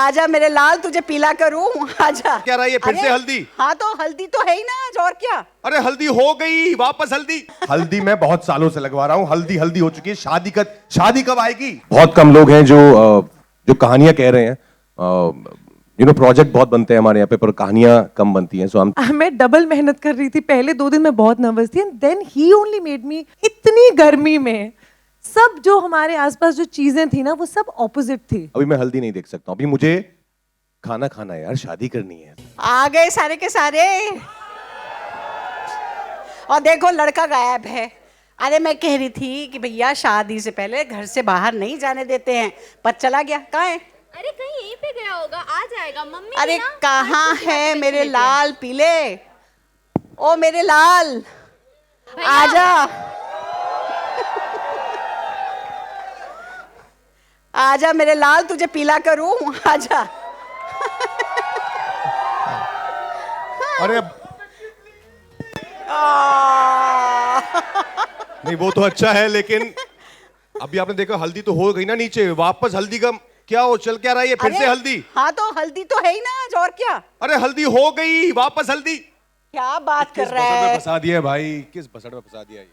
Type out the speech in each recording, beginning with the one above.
आजा मेरे लाल तुझे पीला करूं, आजा। क्या रहा है ये फिर से हल्दी? हाँ तो हल्दी तो है ही ना आज, और क्या। अरे हल्दी हो गई, वापस हल्दी। हल्दी मैं बहुत सालों से लगवा रहा हूँ, हल्दी हल्दी हो चुकी है। शादी कब आएगी? बहुत कम लोग हैं जो कहानियां कह रहे हैं। प्रोजेक्ट बहुत बनते हैं हमारे यहाँ पे, पर कहानियां कम बनती हैं। सो मैं डबल मेहनत कर रही थी। पहले 2 दिन मैं बहुत नर्वस थी, and then he only made me. इतनी गर्मी में सब जो हमारे आसपास जो चीजें थी ना, वो सब ऑपोजिट थी। अभी मैं हल्दी नहीं देख सकता हूँ, अभी मुझे खाना खाना है यार, शादी करनी है। आ गए सारे के सारे, और देखो लड़का गायब है। अरे मैं कह रही थी कि भैया शादी से पहले घर से बाहर नहीं जाने देते हैं, पर चला गया। कहाँ है? अरे कहीं यहीं पे गया होगा, आ जाएगा। मम्मी अरे कहाँ है मेरे लाल पीले? ओ मेरे लाल आजा, आजा मेरे लाल तुझे पीला करूं, आजा। अरे नहीं वो तो अच्छा है, लेकिन अभी आपने देखा हल्दी तो हो गई ना नीचे, वापस हल्दी का क्या हो, चल क्या रहा है ये फिर से हल्दी? हाँ तो हल्दी तो है ही ना आज, और क्या। अरे हल्दी हो गई, वापस हल्दी। क्या बात कर रहा किस बसड़ में है? फंसा दिया भाई, किस बसड़ में फंसा दिया ये?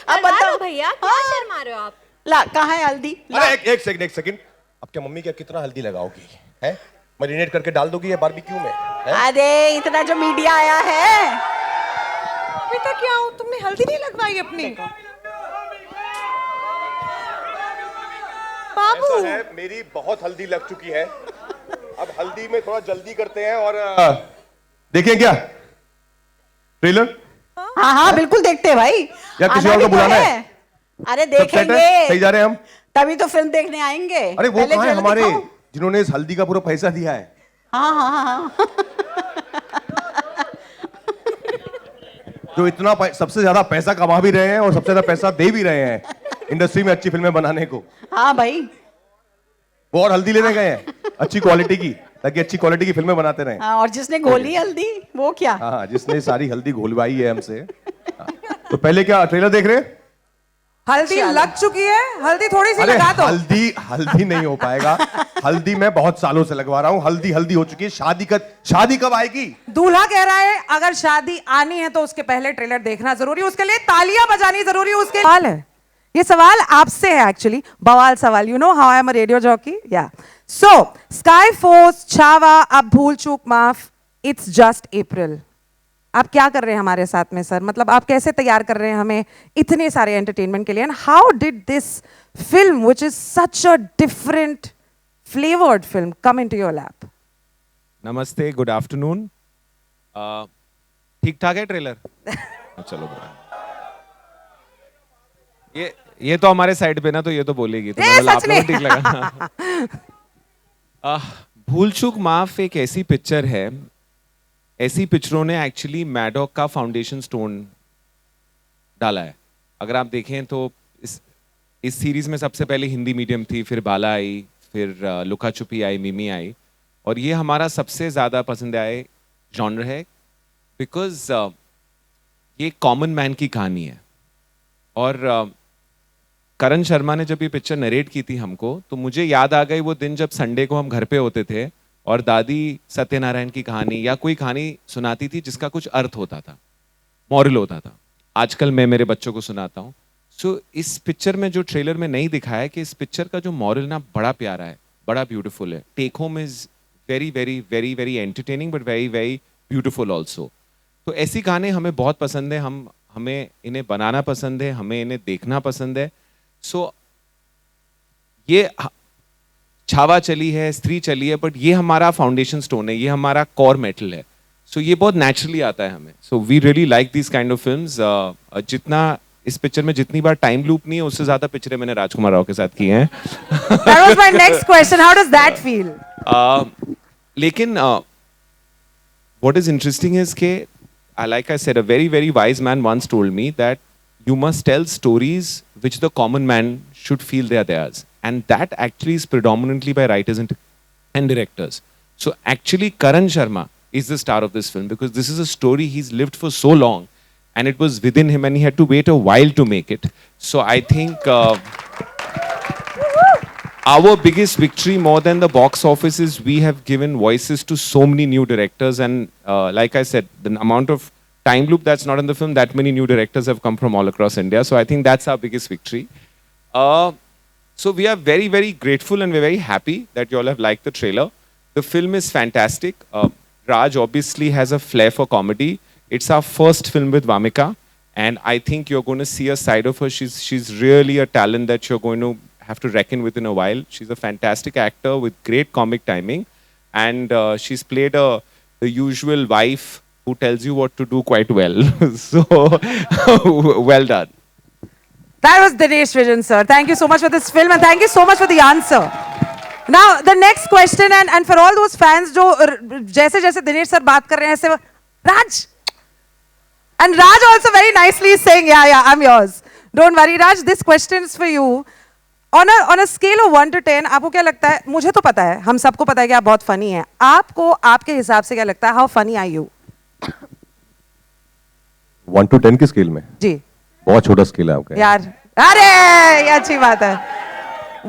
अब बताओ भैया, क्या शर्मा रहे हो आप? ला कहाँ है हल्दी? अरे एक सेकंड, अब क्या मम्मी क्या कितना हल्दी लगाओगी? है मैरिनेट करके डाल दोगी या बारबेक्यू में? अरे इतना जो मीडिया आया है। अभी तक क्या हो, तुमने हल्दी नहीं लगवाई अपनी? बाबू ऐसा है, मेरी बहुत हल्दी लग चुकी है। अब हल्दी में थोड़ा जल्दी करते हैं और देखें क्या ट्रेलर? हाँ हाँ बिल्कुल देखते हैं भाई। या किसी आना और को भी तो बुलाना है? अरे सब सेट है? देखेंगे, सही जा रहे हैं हम? तभी तो फिल्म देखने आएंगे। अरे वो पहले कहाँ है जल्दी हमारे खाओ। जिन्होंने इस हल्दी का पूरा पैसा दिया है? हाँ हाँ हाँ जो इतना सबसे ज्यादा पैसा कमा भी रहे हैं और सबसे ज्यादा पैसा दे भी रहे हैं इंडस्ट्री में अच्छी फिल्में बनाने को। हाँ भाई, वो और हल्दी लेने गए हैं अच्छी क्वालिटी की, ताकि अच्छी क्वालिटी की फिल्में बनाते रहें। हाँ, और जिसने घोली हल्दी वो क्या। हाँ, जिसने सारी हल्दी घोलवाई है हमसे। हाँ, तो पहले क्या ट्रेलर देख रहे हैं? हल्दी लग चुकी है, हल्दी थोड़ी सी अरे लगा दो। हल्दी नहीं हो पाएगा। हल्दी मैं बहुत सालों से लगवा रहा हूँ, हल्दी हल्दी हो चुकी है। शादी कब आएगी? दूल्हा कह रहा है अगर शादी आनी है तो उसके पहले ट्रेलर देखना जरूरी है, उसके लिए तालियां बजानी जरूरी है। उसके सवाल है, ये सवाल आपसे है एक्चुअली, बवाल सवाल। You know how I am a radio jockey, या सो स्काई फोर्स, छावा, अब भूल चूक माफ, इट्स जस्ट अप्रैल। आप क्या कर रहे हैं हमारे साथ में सर? मतलब आप कैसे तैयार कर रहे हैं हमें इतने सारे एंटरटेनमेंट के लिए? And how did this film which is such a different flavoured film come into your lap? नमस्ते, गुड आफ्टरनून। ठीक ठाक है ट्रेलर? चलो बुरा। ये तो हमारे साइड पे ना, तो ये तो बोलेगी, तो मतलब आप लोगों को ठीक लगा। भूल चूक माफ एक ऐसी पिक्चर है, ऐसी पिक्चरों ने एक्चुअली मैडॉक का फाउंडेशन स्टोन डाला है। अगर आप देखें तो इस सीरीज में सबसे पहले हिंदी मीडियम थी, फिर बाला आई, फिर लुका छुपी आई, मिमी आई, और ये हमारा सबसे ज़्यादा पसंद आए जॉनर है, बिकॉज ये कॉमन मैन की कहानी है। और करण शर्मा ने जब ये पिक्चर नरेट की थी हमको, तो मुझे याद आ गई वो दिन जब संडे को हम घर पे होते थे और दादी सत्यनारायण की कहानी या कोई कहानी सुनाती थी जिसका कुछ अर्थ होता था, मॉरल होता था। आजकल मैं मेरे बच्चों को सुनाता हूँ। सो इस पिक्चर में जो ट्रेलर में नहीं दिखाया है कि इस पिक्चर का जो मॉरल ना बड़ा प्यारा है, बड़ा ब्यूटीफुल है। Take home is very very very very entertaining but very very beautiful also. तो ऐसी कहानी हमें बहुत पसंद है, हमें इन्हें बनाना पसंद है, हमें इन्हें देखना पसंद है। सो ये छावा चली है, स्त्री चली है, बट ये हमारा फाउंडेशन स्टोन है, ये हमारा कोर मेटल है। सो ये बहुत नेचुरली आता है हमें। So we really like this kind of films. जितना इस पिक्चर में जितनी बार टाइम लूप नहीं है, उससे ज्यादा पिक्चरें मैंने राजकुमार राव के साथ की हैं। That was my next question. How does that feel? लेकिन what is interesting is कि like I said, a very very wise man once told me that you must tell stories which the common man should feel they are theirs, and that actually is predominantly by writers and directors. So actually Karan Sharma is the star of this film because this is a story he's lived for so long and it was within him and he had to wait a while to make it. So I think our biggest victory more than the box office is we have given voices to so many new directors, and like I said, the amount of time loop that's not in the film, that many new directors have come from all across India. So I think that's our biggest victory. So we are very, very grateful and we're very happy that you all have liked the trailer. The film is fantastic. Raj obviously has a flair for comedy. It's our first film with Vamika, and I think you're going to see a side of her. She's really a talent that you're going to have to reckon with in a while. She's a fantastic actor with great comic timing, and she's played the usual wife who tells you what to do quite well. So, well done. That was Dinesh Vijan, sir. Thank you so much for this film and thank you so much for the answer. Now, the next question, and for all those fans जो जैसे जैसे Dinesh sir बात कर रहे हैं ऐसे Raj, and Raj also very nicely is saying, yeah, I'm yours. Don't worry, Raj. This question is for you. On a scale of 1 to 10, आपको क्या लगता है? मुझे तो पता है, हम सबको पता है कि आप बहुत funny हैं. आपको आपके हिसाब से क्या लगता है? How funny are you? 1 to 10 की स्केल में? जी. बहुत छोटा स्केल है आपका. यार, अरे ये अच्छी बात है.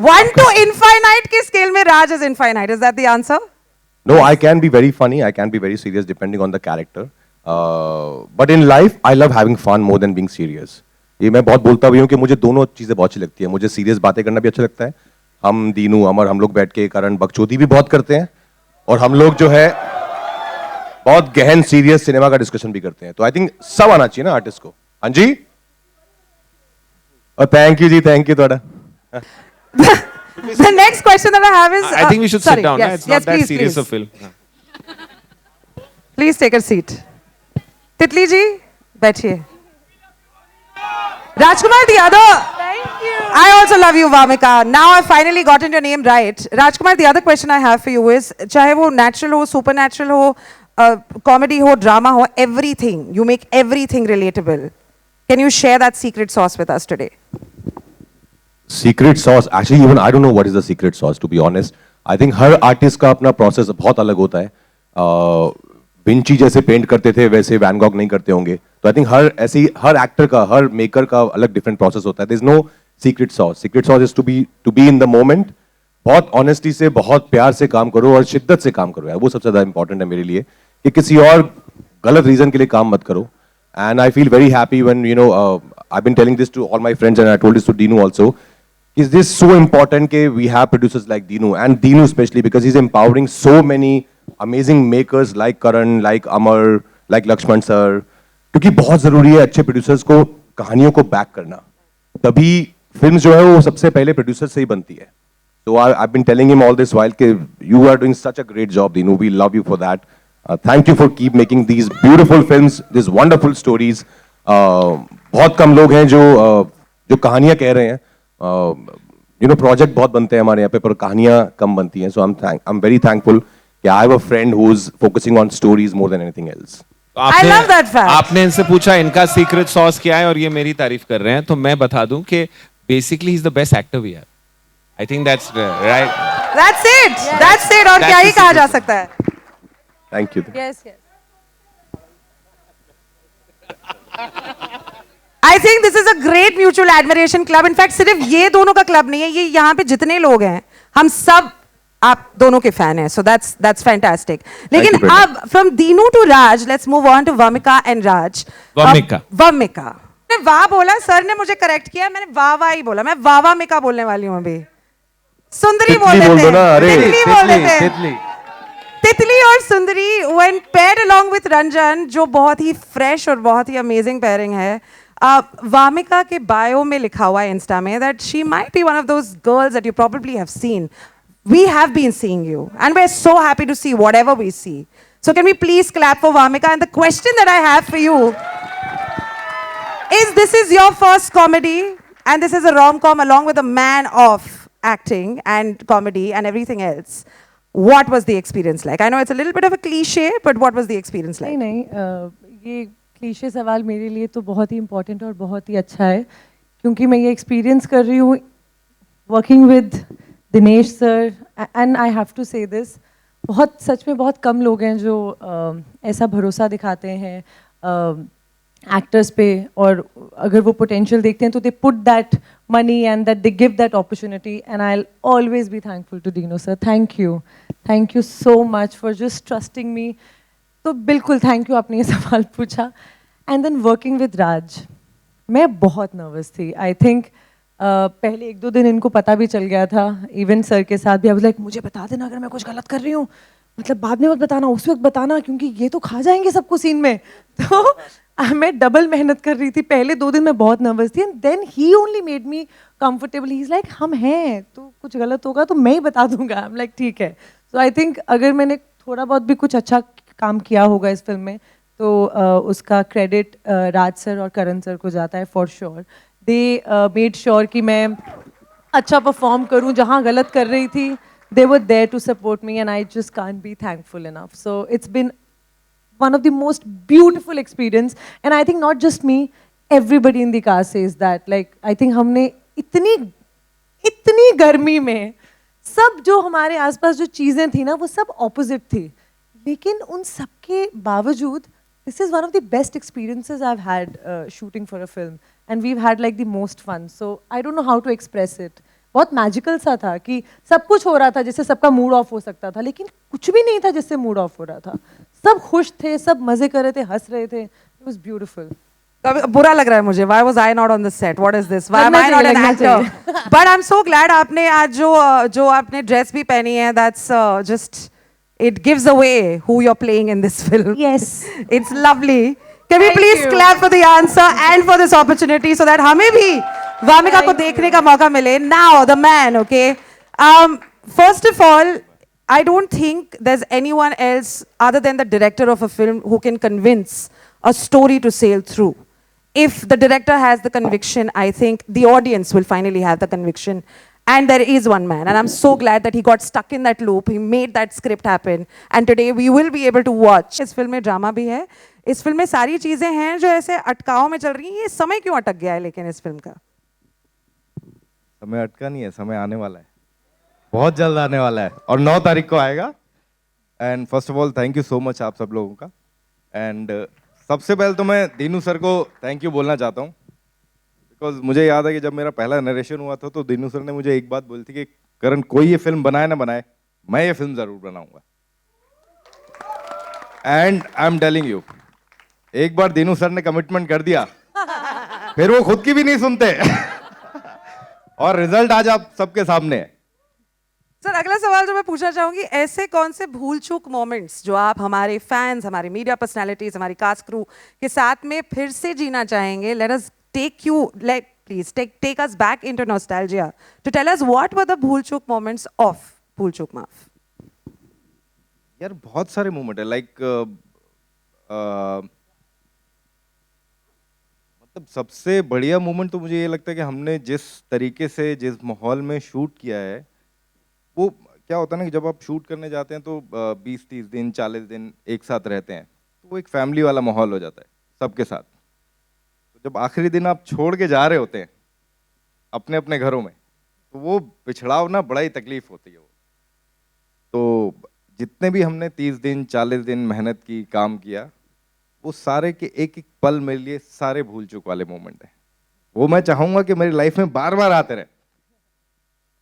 1 to infinite की स्केल में Raj is infinite. Is that the answer? No, I can be very funny. I can be very serious depending on the character. But in life, I love having fun more than being serious. ये मैं बहुत बोलता भी हूँ कि मुझे दोनों चीज़ें बहुत अच्छी लगती है. मुझे सीरियस बातें करना भी अच्छा लगता है. हम दीनू अमर हम लोग बैठ के कारण बकचोदी भी बहुत करते हैं और हम लोग जो है बहुत गहन सीरियस सिनेमा का डिस्कशन भी करते हैं. तो आई थिंक सब आना चाहिए ना आर्टिस्ट को. हाँ जी. और थैंक यू जी, थैंक यू थोड़ा. The next question that I have is I think we should sorry, sit down. Yes, It's not yes, that please, serious please. a film. Please take a seat. Titli ji, बैठिए. Rajkumar the other. Thank you. I also love you, Vamika. Now I've finally gotten your name right. Rajkumar, the other question I have for you is, चाहे वो natural हो, supernatural हो, comedy हो, drama हो, everything. You make everything relatable. Can you share that secret sauce with us today? Secret sauce actually even I don't know what is the secret sauce to be honest. I think हर artist का अपना process बहुत अलग होता है. Vinci जैसे paint करते थे वैसे वैन गॉग नहीं करते होंगे. तो आई थिंक हर एक्टर का हर मेकर का अलग डिफरेंट प्रोसेस होता है. There is no secret sauce. Secret sauce is to be in the moment. बहुत ऑनेस्टी से बहुत प्यार से काम करो और शिद्दत से काम करो यार. वो सबसे ज्यादा इंपॉर्टेंट है मेरे लिए कि किसी और गलत रीजन के लिए काम मत करो. And I feel very happy when you know I been telling this to all my friends and I told this to Dinu also. Is this so important that we have producers like Dinu, and Dinu especially because he's empowering so many amazing makers like Karan, like Amar, like Lakshman sir. क्योंकि बहुत जरूरी है अच्छे producers को कहानियों को back करना. तभी फिल्म जो है वो सबसे पहले producer से ही बनती है. So I've been telling him all this while कि you are doing such a great job, Dinu. We love you for that. Thank you for keep making these beautiful films, these wonderful stories. बहुत कम लोग हैं जो कहानियाँ कह रहे हैं. You know project बहुत बनते हैं हमारे यहाँ पे पर कहानियां कम बनती हैं. सो आई एम वेरी थैंकफुल कि I have a friend who is focusing on stories more than anything else. I love that fact. आपने इनसे पूछा इनका सीक्रेट सॉस क्या है और ये मेरी तारीफ कर रहे हैं, तो मैं बता दूं कि basically he is the best actor we have. I think that's right. That's it. That's it. और That's क्या ही the कहा secret. जा सकता है? Thank you. Yes, yes. I think this is a great mutual admiration club. In fact, सिर्फ ये दोनों का क्लब नहीं है, ये यहाँ पे जितने लोग हैं, हम सब आप दोनों के फैन हैं. So that's fantastic. लेकिन you very much. अब from Dinu to Raj, let's move on to Vamika and Raj. Vamika. Vamika. मैंने वाह बोला, सर ने मुझे करेक्ट किया, मैंने वाह वाह ही बोला. मैं वावामिका बोलने वाली हूँ अभी. सुंदरी बोल तितली बोल देते दो ना, हैं. अरे. तितली बोल देते हैं. तितली और सुंदरी when paired along with Ranjan, जो बहुत ही फ्रेश और बहुत ही अमेजिंग पेयरिंग है. वामिका के बायो में लिखा हुआ है इंस्टा में that she might be one of those girls that you probably have seen. We have been seeing you and we're so happy to see whatever we see. So can we please clap for Vamika? And the question that I have for you is, this is your first comedy and this is a rom-com along with a man of acting and comedy and everything else. What was the experience like? I know it's a little bit of a cliche, but what was the experience like? नहीं ये cliché सवाल मेरे लिए तो बहुत ही important और बहुत ही अच्छा है क्योंकि मैं ये एक्सपीरियंस कर रही हूँ working with Dinesh sir. And I have to say this, सच में बहुत कम लोग हैं जो ऐसा भरोसा दिखाते हैं एक्टर्स पे, और अगर वो पोटेंशियल देखते हैं तो they put that money and that they give that opportunity, and I will always be thankful to Dino sir. Thank you so much for just trusting me. तो बिल्कुल थैंक यू, आपने ये सवाल पूछा. And then working with Raj, मैं बहुत nervous थी. I think पहले 1-2 दिन इनको पता भी चल गया था, इवन सर के साथ भी. आई वाज लाइक, मुझे बता देना अगर मैं कुछ गलत कर रही हूँ, मतलब बाद में मत बताना, उस वक्त बताना, क्योंकि ये तो खा जाएंगे सबको सीन में. तो मैं डबल मेहनत कर रही थी. पहले 2 दिन मैं बहुत नर्वस थी, and then he only made me comfortable. He is like, हम हैं, तो कुछ गलत होगा तो मैं ही बता दूंगा. आई एम लाइक, ठीक है. सो आई थिंक अगर मैंने थोड़ा बहुत भी कुछ अच्छा काम किया होगा इस फिल्म में, तो उसका क्रेडिट राज सर और करण सर को जाता है for sure. They made sure कि मैं अच्छा परफॉर्म करूं. जहां गलत कर रही थी, they were there to support me, and I just can't be thankful enough. So it's been one of the most beautiful experience, and I think not just me, everybody in the cast says that. Like, I think हमने इतनी गर्मी में सब जो हमारे आसपास जो चीज़ें थी ना, वो सब opposite थी, लेकिन उन सब के बावजूद this is one of the best experiences I've had shooting for a film, and we've had like the most fun. So I don't know how to express it. बहुत मैजिकल सा था कि सब कुछ हो रहा था जिससे सबका मूड ऑफ हो सकता था, लेकिन कुछ भी नहीं था जिससे मूड ऑफ हो रहा था. सब खुश थे, सब मजे कर रहे थे, हंस रहे थे. It was beautiful. बुरा लग रहा है मुझे. Why was I not on the set? What is this? Why am I not an actor? But I'm so glad आपने आज जो आपने ड्रेस भी पहनी है, that's just it gives away who you're playing in this film. Yes. It's lovely. Can we Thank please you. clap for the answer and for this opportunity so that हमें भी वामिका को देखने का मौका मिले. Now the man, okay. First of all, I don't think there's anyone else other than the director of a film who can convince a story to sail through. If the director has the conviction, I think the audience will finally have the conviction. And there is one man, and I'm so glad that he got stuck in that loop. He made that script happen, and today we will be able to watch. इस film में drama भी है. इस film में सारी चीजें हैं जो ऐसे अटकाव में चल रही हैं. ये समय क्यों अटक गया है लेकिन इस फिल्म का? समय अटका नहीं है, समय आने वाला है, बहुत जल्द आने वाला है, और 9 तारीख को आएगा. And first of all thank you so much आप सब लोगों का. एंड सबसे पहले तो मैं दीनू सर को थैंक यू बोलना चाहता हूँ, बिकॉज मुझे याद है कि जब मेरा पहला नरेशन हुआ था तो दीनू सर ने मुझे एक बात बोली थी कि करण, कोई ये फिल्म बनाए ना बनाए, मैं ये फिल्म जरूर बनाऊंगा. And I am telling you, एक बार दीनू सर ने कमिटमेंट कर दिया, फिर वो खुद की भी नहीं सुनते. और रिजल्ट आज आप सबके सामने है. सर, अगला सवाल जो मैं पूछना चाहूंगी, ऐसे कौन से भूल चूक मोमेंट्स जो आप हमारे फैंस, हमारे मीडिया पर्सनालिटीज, हमारी कास्ट क्रू के साथ में फिर से जीना चाहेंगे? Let us take you, please take us back into nostalgia to tell us what were the भूल चूक मोमेंट्स ऑफ भूल चूक माफ. यार बहुत सारे मोमेंट है, लाइक मतलब सबसे बढ़िया मोमेंट तो मुझे ये लगता है कि हमने जिस तरीके से, जिस माहौल में शूट किया है, वो क्या होता है ना कि जब आप शूट करने जाते हैं तो 20-30 दिन 40 दिन एक साथ रहते हैं, तो वो एक फैमिली वाला माहौल हो जाता है सबके साथ. तो जब आखिरी दिन आप छोड़ के जा रहे होते हैं अपने अपने घरों में, तो वो पिछड़ाव ना बड़ा ही तकलीफ होती है. वो तो जितने भी हमने 30 दिन 40 दिन मेहनत की, काम किया, वो सारे के एक एक पल मेरे लिए सारे भूल चूक वाले मोमेंट हैं. वो मैं चाहूंगा कि मेरी लाइफ में बार बार आते रहे,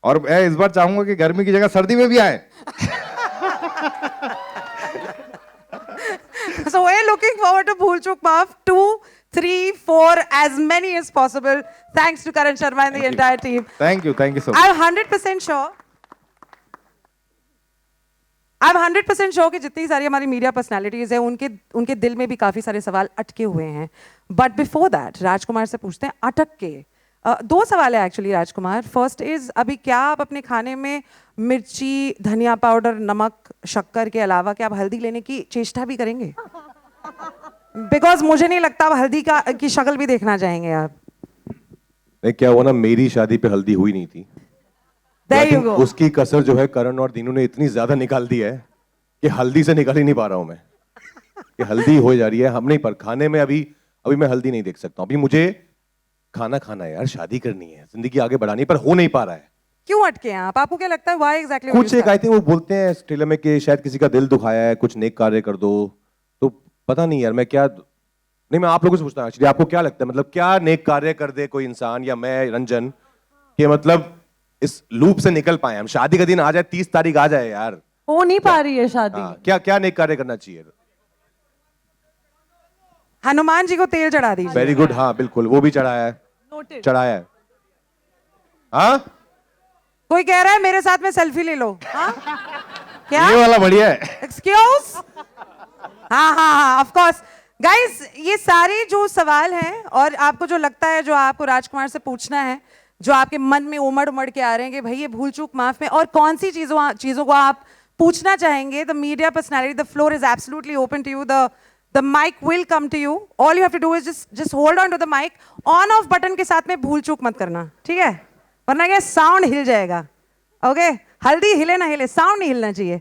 और मैं इस बार चाहूंगा कि गर्मी की जगह सर्दी में भी आए. So we're looking forward to Bhool Chuk Maaf 2, 3, 4, as many as possible. Thanks to Karan Sharma and the entire team. Thank you so much. I'm 100% sure. I'm 100% sure कि जितनी सारी हमारी मीडिया पर्सनालिटीज हैं, उनके दिल में भी काफी सारे सवाल अटके हुए हैं. बट बिफोर दैट राजकुमार से पूछते हैं अटक के. 2 सवाल है एक्चुअली राजकुमार. फर्स्ट इज, अभी क्या आप अपने खाने में मिर्ची, धनिया पाउडर, नमक, शक्कर के अलावा क्या आप हल्दी लेने की चेष्टा भी करेंगे? बिकॉज मुझे नहीं लगता आप हल्दी की शक्ल भी देखना चाहेंगे आप. नहीं, क्या हुआ ना, मेरी शादी पे हल्दी हुई नहीं थी. There you लेकिन go. उसकी कसर जो है करण और दीनू ने इतनी ज्यादा निकाल दी है कि हल्दी से निकाल ही नहीं पा रहा हूं मैं. कि हल्दी हो जा रही है, हम नहीं, पर खाने में अभी मैं हल्दी नहीं देख सकता हूं. अभी मुझे खाना खाना है यार, शादी करनी है, जिंदगी आगे बढ़ानी, पर हो नहीं पा रहा है. क्यों अटके हैं आप? आपको क्या लगता है व्हाई एग्जैक्टली? कुछ एक आई थिंक वो बोलते हैं ट्रेलर में कि शायद किसी का दिल दुखाया है, कुछ नेक कार्य कर दो. तो पता नहीं यार, मैं क्या नहीं, मैं आप लोगों से पूछता हूँ एक्चुअली, आपको क्या लगता है, मतलब क्या नेक कार्य कर दे कोई इंसान या मैं रंजन कि मतलब इस लूप से निकल पाए हम, शादी का दिन आ जाए, 30 तारीख आ जाए यार, हो नहीं पा रही है शादी। हाँ, क्या क्या नेक कार्य करना चाहिए? हनुमान जी को तेल चढ़ा दीजिए। वेरी गुड, हाँ बिल्कुल, वो भी चढ़ाया है, Noted. चढ़ाया है। हाँ, कोई कह रहा है मेरे साथ में सेल्फी ले लो। हाँ क्या? ये वाला बढ़िया है। एक्सक्यूज? हाँ हाँ हाँ, ऑफ कोर्स गाइस, ये सारे जो सवाल हैं और आपको जो लगता है, जो आपको राजकुमार से पूछना है, जो आपके मन में उमड़ उमड़ के आ रहे हैं कि भाई ये भूल चूक माफ में, और कौन सी चीजों को आप पूछना चाहेंगे, the media personality, the floor is absolutely open to you, the mic will come to you, all you have to do is just hold on to the mic, on off button के साथ में भूल चूक मत करना, ठीक है? वरना क्या साउंड हिल जाएगा। ओके, हल्दी हिले ना हिले, साउंड नहीं हिलना चाहिए।